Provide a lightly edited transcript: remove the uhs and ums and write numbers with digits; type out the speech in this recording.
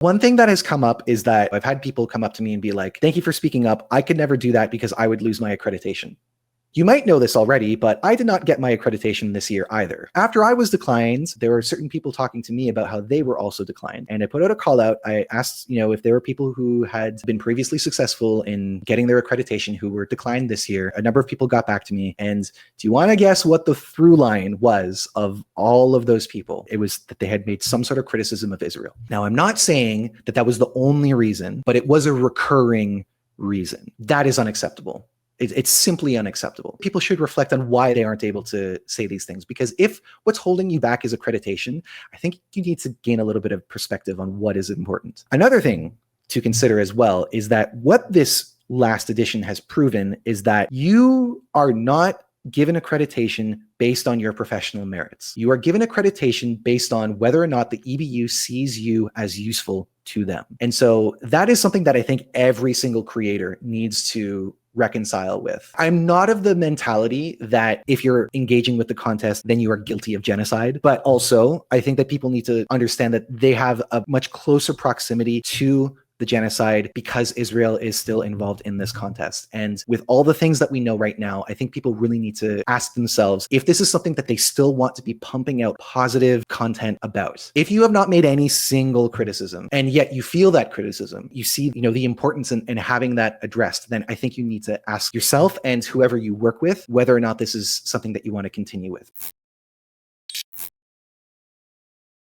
One thing that has come up is that I've had people come up to me and be like, thank you for speaking up. I could never do that because I would lose my accreditation. You might know this already, but I did not get my accreditation this year either. After I was declined, there were certain people talking to me about how they were also declined. And I put out a call out. I asked, if there were people who had been previously successful in getting their accreditation who were declined this year. A number of people got back to me. And do you want to guess what the through line was of all of those people? It was that they had made some sort of criticism of Israel. Now, I'm not saying that that was the only reason, but it was a recurring reason. That is unacceptable. It's simply unacceptable. People should reflect on why they aren't able to say these things, because if what's holding you back is accreditation, I think you need to gain a little bit of perspective on what is important. Another thing to consider as well is that what this last edition has proven is that you are not given accreditation based on your professional merits. You are given accreditation based on whether or not the EBU sees you as useful to them. And so that is something that I think every single creator needs to reconcile with. I'm not of the mentality that if you're engaging with the contest, then you are guilty of genocide. But also, I think that people need to understand that they have a much closer proximity to the genocide because Israel is still involved in this contest. And with all the things that we know right now, I think people really need to ask themselves if this is something that they still want to be pumping out positive content about. If you have not made any single criticism and yet you feel that criticism, you see, the importance in having that addressed, then I think you need to ask yourself and whoever you work with whether or not this is something that you want to continue with.